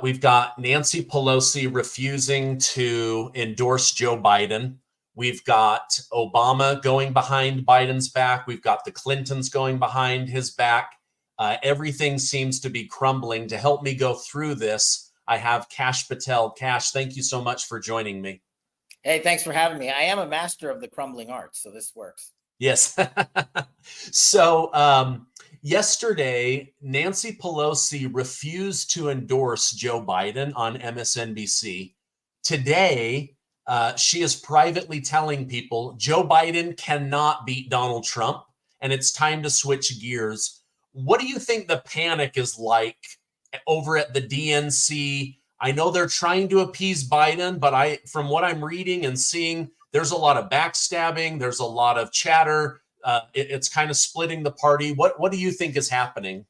We've got Nancy Pelosi refusing to endorse Joe Biden. We've got Obama going behind Biden's back. We've got the Clintons going behind his back. Everything seems to be crumbling. To help me go through this, I have Kash Patel. Kash, thank you so much for joining me. Hey, thanks for having me. I am a master of the crumbling arts, so this works. Yes. So yesterday, Nancy Pelosi refused to endorse Joe Biden on MSNBC. Today, she is privately telling people Joe Biden cannot beat Donald Trump, and it's time to switch gears. What do you think the panic is like over at the DNC? I know they're trying to appease Biden, but from what I'm reading and seeing, there's a lot of backstabbing. There's a lot of chatter. It's kind of splitting the party. What do you think is happening?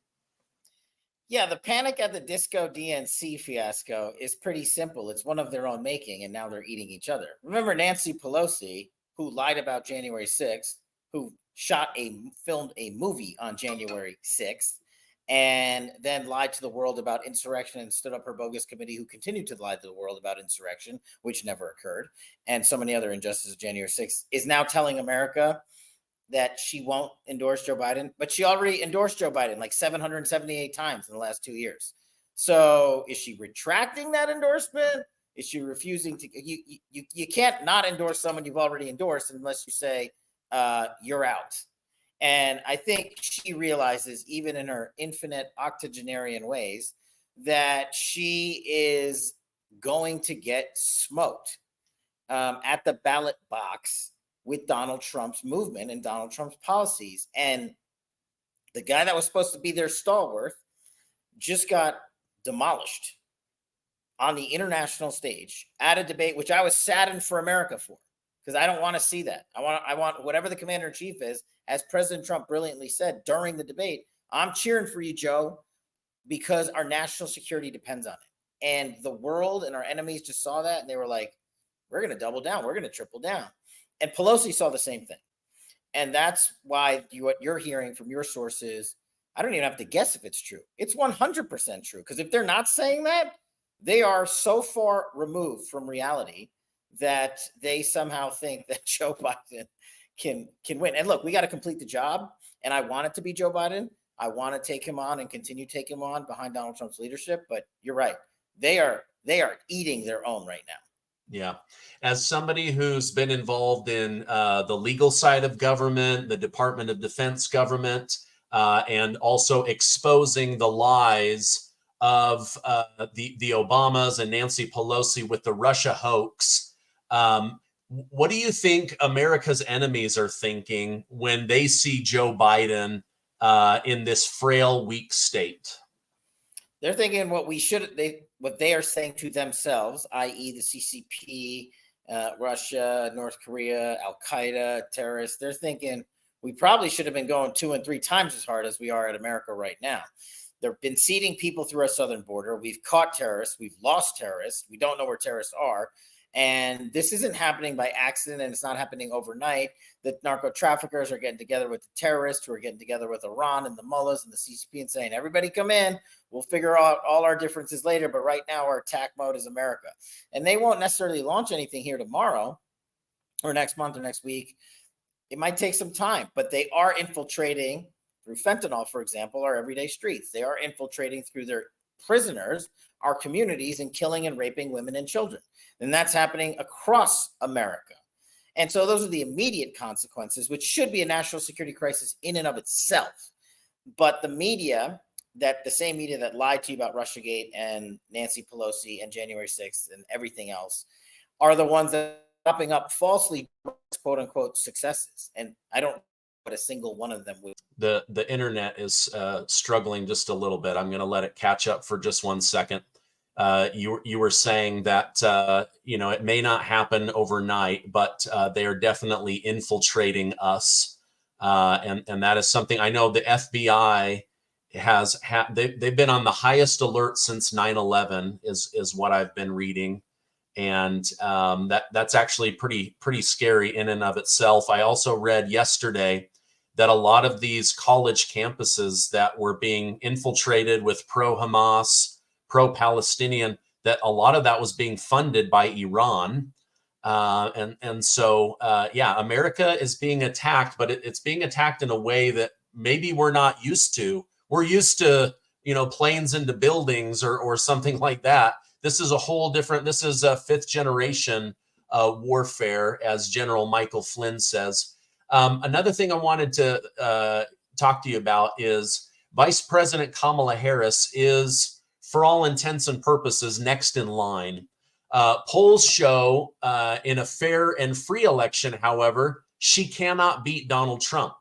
Yeah, the Panic at the Disco DNC fiasco is pretty simple. It's one of their own making, and now they're eating each other. Remember Nancy Pelosi, who lied about January 6th, who filmed a movie on January 6th, and then lied to the world about insurrection and stood up her bogus committee, who continued to lie to the world about insurrection, which never occurred, and so many other injustices of January 6th, is now telling America that she won't endorse Joe Biden, but she already endorsed Joe Biden like 778 times in the last 2 years. So is she retracting that endorsement? Is she refusing to? You can't not endorse someone you've already endorsed unless you say you're out. And I think she realizes, even in her infinite octogenarian ways, that she is going to get smoked at the ballot box with Donald Trump's movement and Donald Trump's policies. And the guy that was supposed to be their stalwart just got demolished on the international stage at a debate, which I was saddened for America for, because I don't want to see that. I want whatever the commander-in-chief is, as President Trump brilliantly said during the debate, I'm cheering for you, Joe, because our national security depends on it. And the world and our enemies just saw that, and they were like, we're going to double down. We're going to triple down. And Pelosi saw the same thing. And that's why what you're hearing from your sources, I don't even have to guess if it's true. It's 100% true. Because if they're not saying that, they are so far removed from reality that they somehow think that Joe Biden can win. And look, we got to complete the job. And I want it to be Joe Biden. I want to take him on and continue to take him on behind Donald Trump's leadership. But you're right. They are eating their own right now. Yeah. As somebody who's been involved in the legal side of government, the Department of Defense government, and also exposing the lies of the Obamas and Nancy Pelosi with the Russia hoax, what do you think America's enemies are thinking when they see Joe Biden in this frail, weak state? They're thinking what they are saying to themselves, i.e. the CCP, Russia, North Korea, Al-Qaeda, terrorists. They're thinking we probably should have been going 2 and 3 times as hard as we are at America right now. They've been seeding people through our southern border. We've caught terrorists. We've lost terrorists. We don't know where terrorists are. And this isn't happening by accident, and it's not happening overnight. The narco traffickers are getting together with the terrorists, who are getting together with Iran and the mullahs and the CCP and saying, everybody come in. We'll figure out all our differences later. But right now, our attack mode is America. And they won't necessarily launch anything here tomorrow or next month or next week. It might take some time, but they are infiltrating through fentanyl, for example, our everyday streets. They are infiltrating through their prisoners, our communities, and killing and raping women and children. And that's happening across America. And so those are the immediate consequences, which should be a national security crisis in and of itself. But the media, the same media that lied to you about Russiagate and Nancy Pelosi and January 6th and everything else, are the ones that are popping up falsely, quote unquote, successes. And I don't know what a single one of them would. The internet is struggling just a little bit. I'm going to let it catch up for just 1 second. You were saying that it may not happen overnight, but they are definitely infiltrating us, and that is something I know the FBI they've been on the highest alert since 9/11 is what I've been reading, and that's actually pretty scary in and of itself. I also read yesterday that a lot of these college campuses that were being infiltrated with pro-Hamas, pro-Palestinian, that a lot of that was being funded by Iran. So yeah, America is being attacked, but it's being attacked in a way that maybe we're not used to. We're used to, planes into buildings or something like that. This is a whole different, this is a fifth generation warfare, as General Michael Flynn says. Another thing I wanted to talk to you about is Vice President Kamala Harris is, for all intents and purposes, next in line. Polls show in a fair and free election, however, she cannot beat Donald Trump.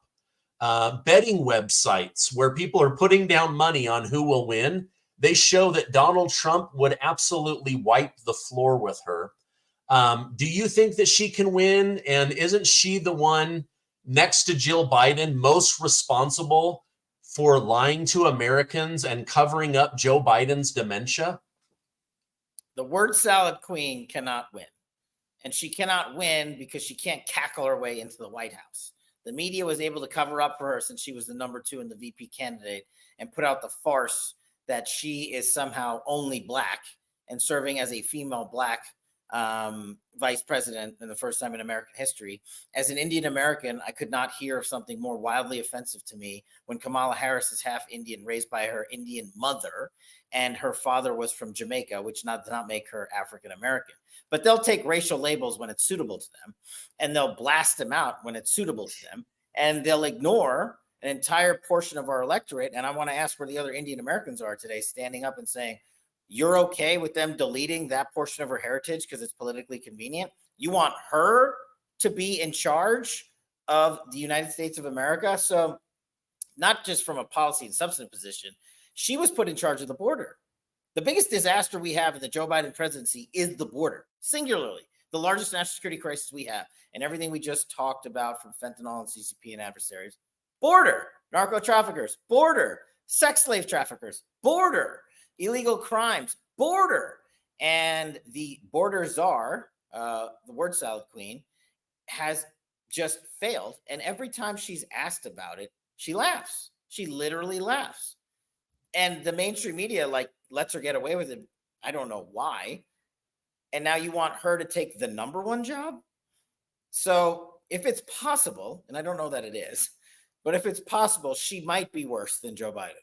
Betting websites where people are putting down money on who will win, they show that Donald Trump would absolutely wipe the floor with her. Do you think that she can win? And isn't she the one next to Jill Biden most responsible for lying to Americans and covering up Joe Biden's dementia? The word salad queen cannot win. And she cannot win because she can't cackle her way into the White House. The media was able to cover up for her since she was the number 2 in the VP candidate and put out the farce that she is somehow only black and serving as a female black vice president in the first time in American history. As an Indian American, I could not hear of something more wildly offensive to me when Kamala Harris is half Indian, raised by her Indian mother, and her father was from Jamaica, which does not make her African American. But they'll take racial labels when it's suitable to them, and they'll blast them out when it's suitable to them, and they'll ignore an entire portion of our electorate. And I want to ask where the other Indian Americans are today, standing up and saying, you're okay with them deleting that portion of her heritage because it's politically convenient? You want her to be in charge of the United States of America? So not just from a policy and substantive position, she was put in charge of the border. The biggest disaster we have in the Joe Biden presidency is the border, singularly, the largest national security crisis we have, and everything we just talked about from fentanyl and CCP and adversaries. Border, narco traffickers, border, sex slave traffickers, border, illegal crimes, border. And the border czar, the word salad queen, has just failed. And every time she's asked about it, she laughs. She literally laughs. And the mainstream media lets her get away with it. I don't know why. And now you want her to take the number 1 job? So if it's possible, and I don't know that it is, but if it's possible, she might be worse than Joe Biden.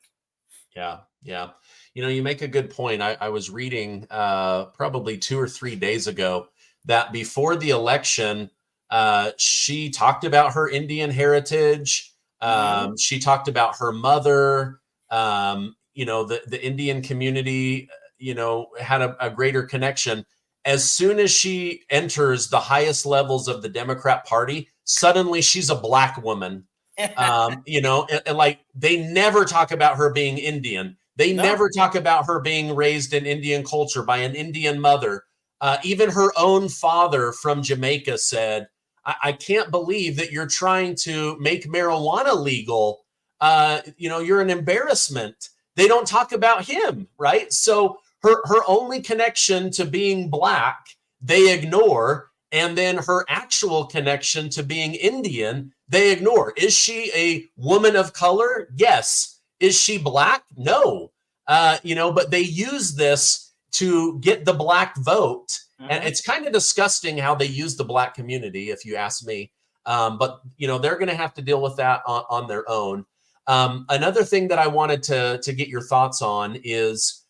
Yeah, yeah. You make a good point. I was reading probably 2 or 3 days ago that before the election, she talked about her Indian heritage. She talked about her mother. The Indian community, had a greater connection. As soon as she enters the highest levels of the Democrat Party, suddenly she's a black woman. Like they never talk about her being Indian. They never talk about her being raised in Indian culture by an Indian mother. Even her own father from Jamaica said, I can't believe that you're trying to make marijuana legal. You're an embarrassment. They don't talk about him, right? So her only connection to being black, they ignore. And then her actual connection to being Indian, they ignore. Is she a woman of color? Yes. Is she black? No. But they use this to get the black vote. And it's kind of disgusting how they use the black community, if you ask me. But they're going to have to deal with that on their own. Another thing that I wanted to get your thoughts on is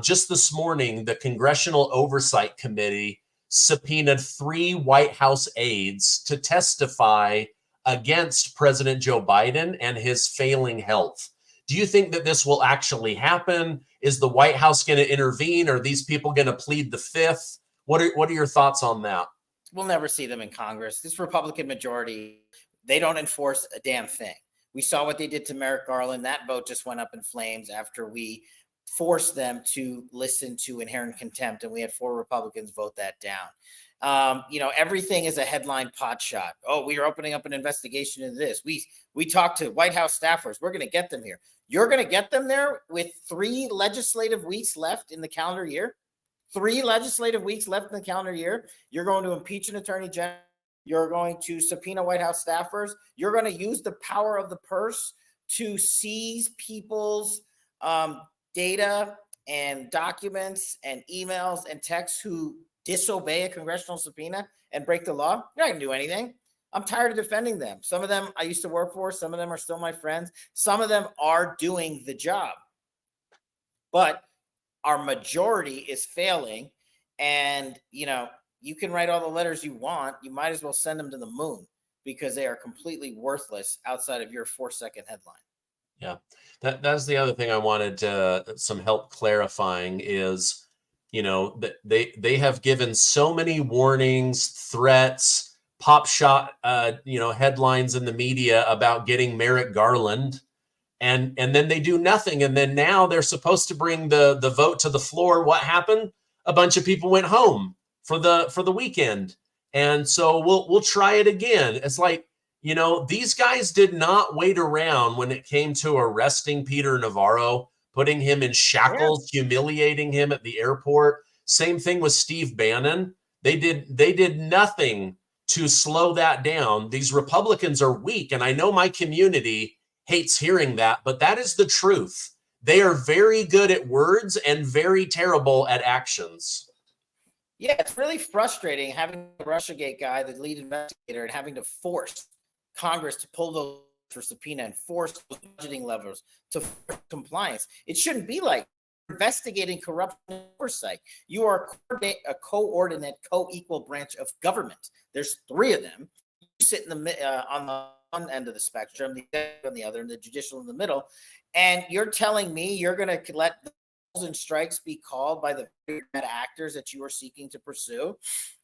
just this morning, the Congressional Oversight Committee subpoenaed 3 White House aides to testify against President Joe Biden and his failing health. Do you think that this will actually happen? Is the White House going to intervene? Are these people going to plead the fifth? What are your thoughts on that? We'll never see them in Congress. This Republican majority, they don't enforce a damn thing. We saw what they did to Merrick Garland. That vote just went up in flames after we forced them to listen to inherent contempt, and we had 4 Republicans vote that down. Everything is a headline pot shot. Oh, we are opening up an investigation into this. We talked to White House staffers. We're going to get them here. You're going to get them there with 3 legislative weeks left in the calendar year. 3 legislative weeks left in the calendar year. You're going to impeach an attorney general. You're going to subpoena White House staffers. You're going to use the power of the purse to seize people's data and documents and emails and texts who disobey a congressional subpoena and break the law, you're not going to do anything. I'm tired of defending them. Some of them I used to work for. Some of them are still my friends. Some of them are doing the job. But our majority is failing. And, you can write all the letters you want. You might as well send them to the moon because they are completely worthless outside of your 4-second headline. Yeah, that's the other thing I wanted some help clarifying is, that they have given so many warnings, threats, pop shot, headlines in the media about getting Merrick Garland, and then they do nothing, and then now they're supposed to bring the vote to the floor. What happened? A bunch of people went home for the weekend, and so we'll try it again. It's like, these guys did not wait around when it came to arresting Peter Navarro, putting him in shackles, humiliating him at the airport. Same thing with Steve Bannon. They did nothing to slow that down. These Republicans are weak, and I know my community hates hearing that, but that is the truth. They are very good at words and very terrible at actions. Yeah, it's really frustrating having the Russiagate guy, the lead investigator, and having to force Congress to pull those for subpoena and force those budgeting levels to compliance. It shouldn't be like investigating corruption and oversight. You are a coordinate, co-equal branch of government. There's 3 of them. You sit in the on the one end of the spectrum, the on the other, and the judicial in the middle. And you're telling me you're going to let the and strikes be called by the bad actors that you are seeking to pursue?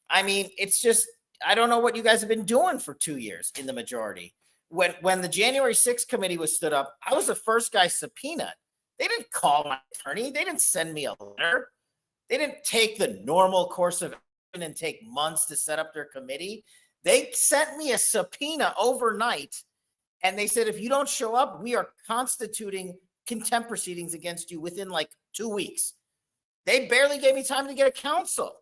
I mean, it's just, I don't know what you guys have been doing for 2 years in the majority. When the January 6th committee was stood up, I was the first guy subpoenaed. They didn't call my attorney. They didn't send me a letter. They didn't take the normal course of action and take months to set up their committee. They sent me a subpoena overnight, and they said, if you don't show up, we are constituting contempt proceedings against you within like 2 weeks. They barely gave me time to get a counsel.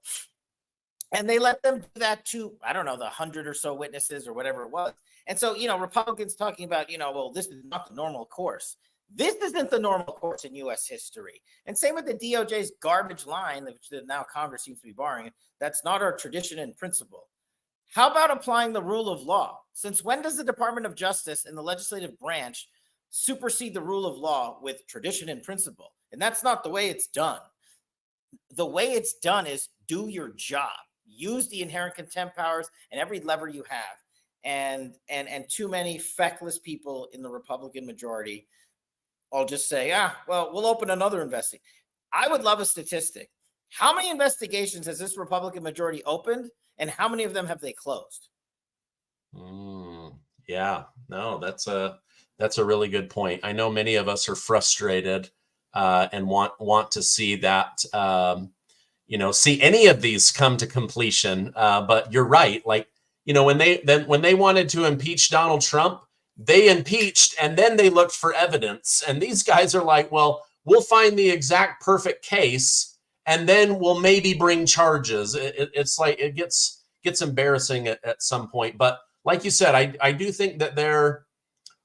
And they let them do that to, I don't know, the 100 or so witnesses or whatever it was. And so, Republicans talking about, well, this is not the normal course. This isn't the normal course in U.S. history. And same with the DOJ's garbage line, which now Congress seems to be barring. That's not our tradition and principle. How about applying the rule of law? Since when does the Department of Justice and the legislative branch supersede the rule of law with tradition and principle? And that's not the way it's done. The way it's done is do your job. Use the inherent contempt powers and every lever you have. And too many feckless people in the Republican majority all just say, well, we'll open another investigation. I would love a statistic. How many investigations has this Republican majority opened, and how many of them have they closed? Yeah, no, that's a really good point. I know many of us are frustrated and want to see that, see any of these come to completion. But you're right. Like, when they wanted to impeach Donald Trump, they impeached and then they looked for evidence. And these guys are like, well, we'll find the exact perfect case and then we'll maybe bring charges. It's like it gets embarrassing at some point. But like you said, I do think that there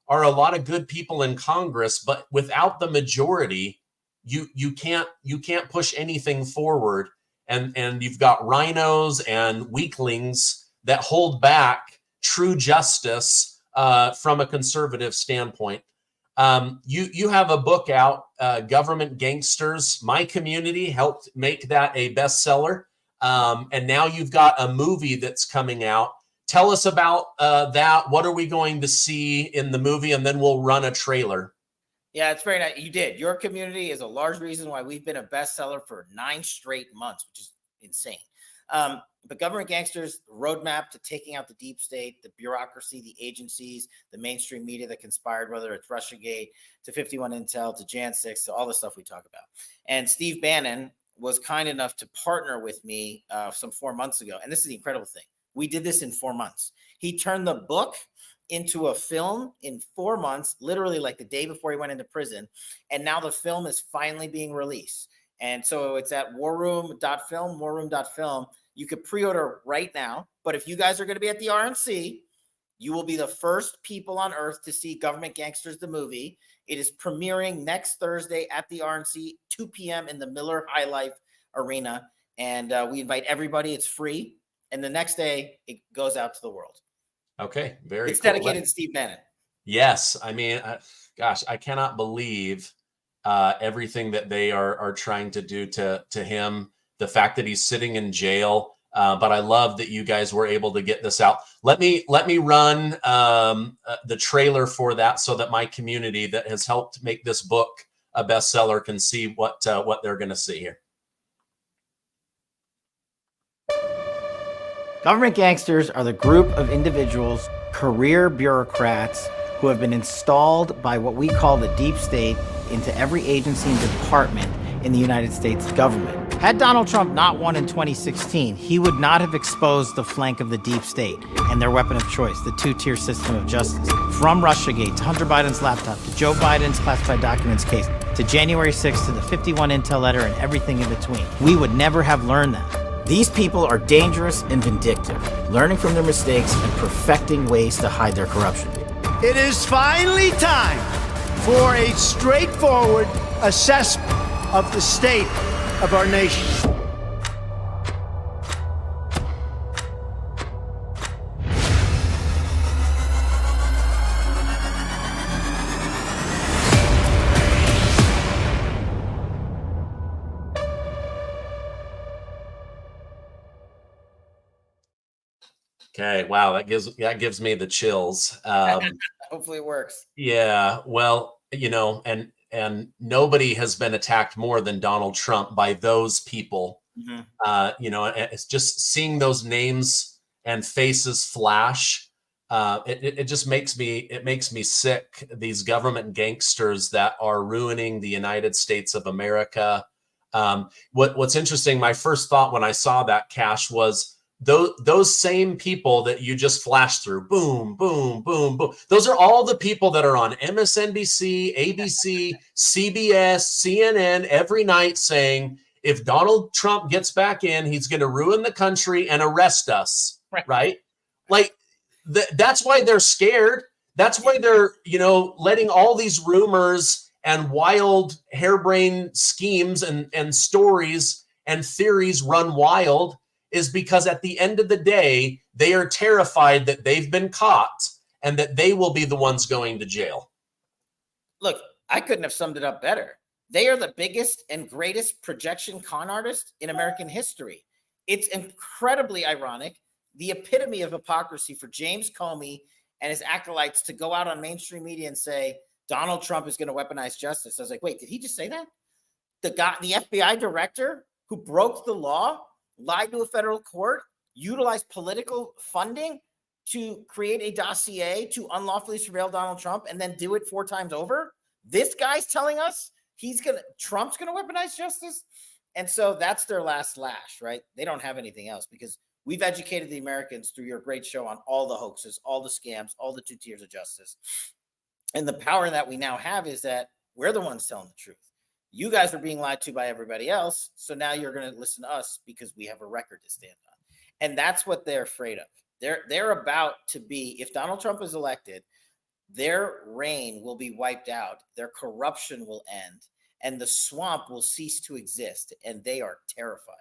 are a lot of good people in Congress, but without the majority, you can't push anything forward. And you've got rhinos and weaklings that hold back true justice from a conservative standpoint. You have a book out, Government Gangsters. My community helped make that a bestseller. And now you've got a movie that's coming out. Tell us about that. What are we going to see in the movie? And then we'll run a trailer. Yeah, it's very nice. You did. Your community is a large reason why we've been a bestseller for 9 straight months, which is insane. But Government Gangsters, roadmap to taking out the deep state, the bureaucracy, the agencies, the mainstream media that conspired, whether it's Russiagate to 51 Intel to Jan 6 to all the stuff we talk about. And Steve Bannon was kind enough to partner with me some 4 months ago. And this is the incredible thing. We did this in 4 months. He turned the book into a film in 4 months, literally like the day before he went into prison. And now the film is finally being released. And so it's at warroom.film. You could pre-order right now. But if you guys are going to be at the RNC, you will be the first people on earth to see Government Gangsters, the movie. It is premiering next Thursday at the RNC, 2 p.m. in the Miller High Life Arena. And we invite everybody. It's free. And the next day, it goes out to the world. Okay, very It's cool. dedicated to Steve Bannon. Yes, I mean, gosh, I cannot believe everything that they are trying to do to him. The fact that he's sitting in jail, but I love that you guys were able to get this out. Let me run the trailer for that so that my community that has helped make this book a bestseller can see what they're going to see here. Government gangsters are the group of individuals, career bureaucrats, who have been installed by what we call the deep state into every agency and department in the United States government. Had Donald Trump not won in 2016, he would not have exposed the flank of the deep state and their weapon of choice, the two-tier system of justice. From Russiagate to Hunter Biden's laptop to Joe Biden's classified documents case to January 6th to the 51 intel letter and everything in between. We would never have learned that. These people are dangerous and vindictive, learning from their mistakes and perfecting ways to hide their corruption. It is finally time for a straightforward assessment of the state of our nation. Okay, wow, that gives me the chills. Hopefully it works. Yeah, well, and nobody has been attacked more than Donald Trump by those people. It's just seeing those names and faces flash. It just makes me sick. These government gangsters that are ruining the United States of America. What's interesting, my first thought when I saw that, Cash, was those same people that you just flashed through, boom, boom, boom, boom. Those are all the people that are on MSNBC, ABC, CBS, CNN every night saying, if Donald Trump gets back in, he's going to ruin the country and arrest us, right? Like, that's why they're scared. That's why they're, letting all these rumors and wild harebrained schemes and stories and theories run wild, is because at the end of the day, they are terrified that they've been caught and that they will be the ones going to jail. Look, I couldn't have summed it up better. They are the biggest and greatest projection con artists in American history. It's incredibly ironic, the epitome of hypocrisy for James Comey and his acolytes to go out on mainstream media and say, Donald Trump is going to weaponize justice. I was like, wait, did he just say that? The FBI director who broke the law, lied to a federal court, utilized political funding to create a dossier to unlawfully surveil Donald Trump and then do it 4 times over. This guy's telling us Trump's going to weaponize justice. And so that's their last lash, right? They don't have anything else because we've educated the Americans through your great show on all the hoaxes, all the scams, all the 2 tiers of justice. And the power that we now have is that we're the ones telling the truth. You guys are being lied to by everybody else. So now you're going to listen to us because we have a record to stand on. And that's what they're afraid of. They're about to be, if Donald Trump is elected, their reign will be wiped out. Their corruption will end and the swamp will cease to exist. And they are terrified.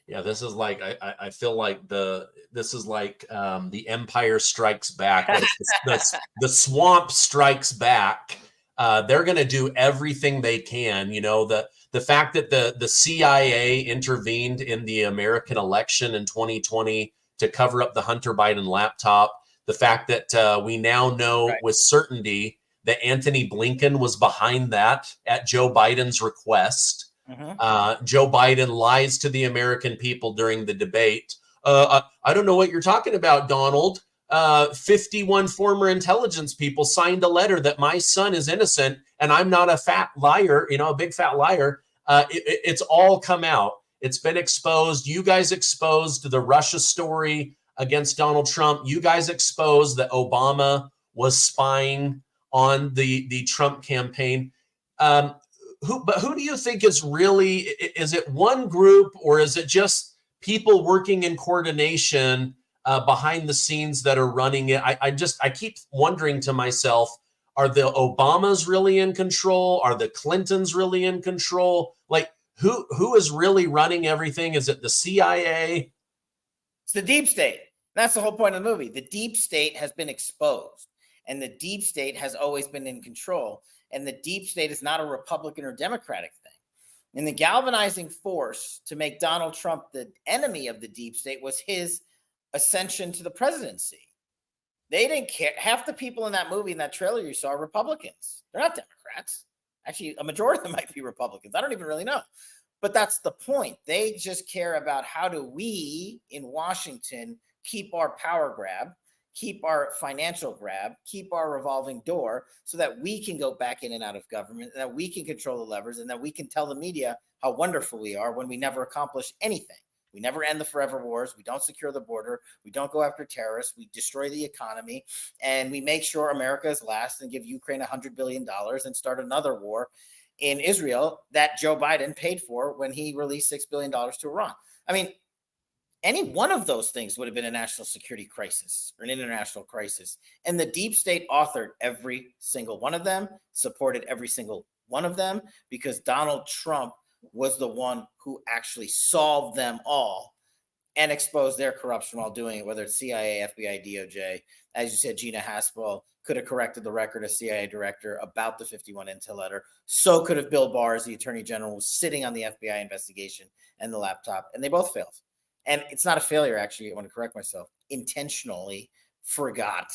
Yeah, this is like, I feel like this is like the Empire Strikes Back. The swamp strikes back. They're going to do everything they can. The fact that the CIA intervened in the American election in 2020 to cover up the Hunter Biden laptop, the fact that we now know with certainty that Anthony Blinken was behind that at Joe Biden's request. Joe Biden lies to the American people during the debate. I don't know what you're talking about, Donald. 51 former intelligence people signed a letter that my son is innocent and I'm not a fat liar, a big fat liar. It's all come out. It's been exposed. You guys exposed the Russia story against Donald Trump. You guys exposed that Obama was spying on the Trump campaign. Who do you think is it one group or is it just people working in coordination behind the scenes that are running it? I keep wondering to myself, Are the Obamas really in control? Are the Clintons really in control? Like, who is really running everything? Is it the CIA? It's the deep state. That's the whole point of the movie. The deep state has been exposed, and the deep state has always been in control. And the deep state is not a Republican or Democratic thing. And the galvanizing force to make Donald Trump the enemy of the deep state was his ascension to the presidency. They didn't care. Half the people in that movie, in that trailer you saw, are Republicans. They're not Democrats. Actually, a majority of them might be Republicans. I don't even really know. But that's the point. They just care about how do we in Washington keep our power grab, keep our financial grab, keep our revolving door so that we can go back in and out of government, and that we can control the levers, and that we can tell the media how wonderful we are when we never accomplish anything. We never end the forever wars. We don't secure the border. We don't go after terrorists. We destroy the economy, and we make sure America is last and give Ukraine $100 billion and start another war in Israel that Joe Biden paid for when he released $6 billion to Iran. I mean, any one of those things would have been a national security crisis or an international crisis. And the deep state authored every single one of them, supported every single one of them, because Donald Trump was the one who actually solved them all and exposed their corruption while doing it, whether it's CIA, FBI, DOJ. As you said, Gina Haspel could have corrected the record as CIA director about the 51 Intel letter. So could have Bill Barr, as the attorney general, was sitting on the FBI investigation and the laptop, and they both failed. And it's not a failure, actually. I want to correct myself. Intentionally forgot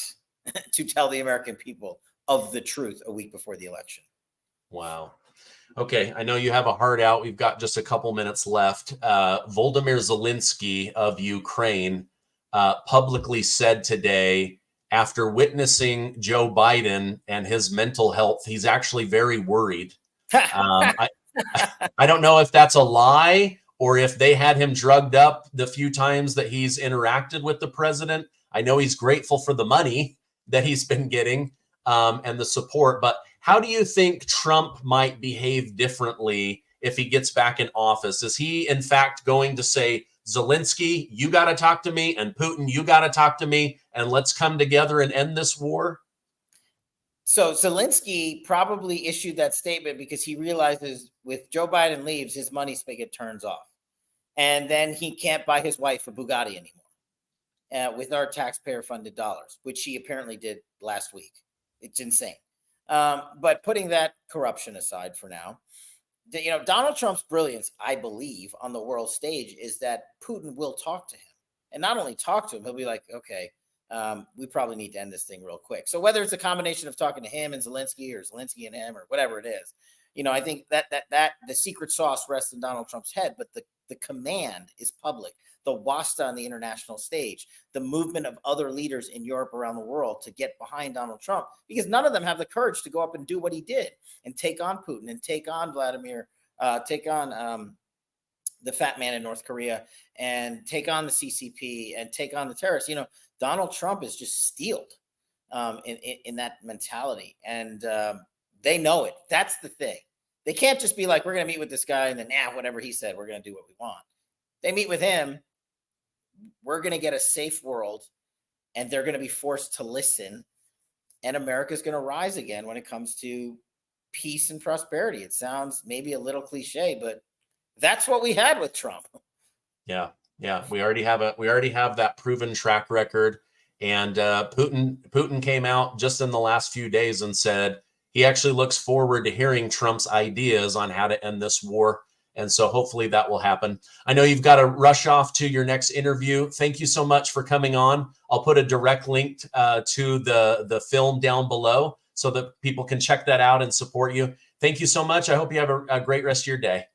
to tell the American people of the truth a week before the election. Wow. Okay, I know you have a heart out. We've got just a couple minutes left. Volodymyr Zelensky of Ukraine publicly said today, after witnessing Joe Biden and his mental health, he's actually very worried. I don't know if that's a lie or if they had him drugged up the few times that he's interacted with the president. I know he's grateful for the money that he's been getting and the support, but how do you think Trump might behave differently if he gets back in office? Is he, in fact, going to say, Zelensky, you got to talk to me, and Putin, you got to talk to me, and let's come together and end this war? So Zelensky probably issued that statement because he realizes with Joe Biden leaves, his money spigot turns off. And then he can't buy his wife a Bugatti anymore with our taxpayer-funded dollars, which he apparently did last week. It's insane. But putting that corruption aside for now, Donald Trump's brilliance, I believe, on the world stage is that Putin will talk to him. And not only talk to him, he'll be like, okay, we probably need to end this thing real quick. So whether it's a combination of talking to him and Zelensky or Zelensky and him or whatever it is, I think that the secret sauce rests in Donald Trump's head, but the command is public. The WASTA on the international stage, the movement of other leaders in Europe, around the world to get behind Donald Trump, because none of them have the courage to go up and do what he did and take on Putin and take on Vladimir, take on the fat man in North Korea and take on the CCP and take on the terrorists. Donald Trump is just steeled in that mentality. And they know it. That's the thing. They can't just be like, we're going to meet with this guy and then, whatever he said, we're going to do what we want. They meet with him. We're going to get a safe world, and they're going to be forced to listen. And America's going to rise again when it comes to peace and prosperity. It sounds maybe a little cliche, but that's what we had with Trump. Yeah. We already have that proven track record. And Putin came out just in the last few days and said he actually looks forward to hearing Trump's ideas on how to end this war. And so hopefully that will happen. I know you've got to rush off to your next interview. Thank you so much for coming on. I'll put a direct link to the film down below so that people can check that out and support you. Thank you so much. I hope you have a great rest of your day.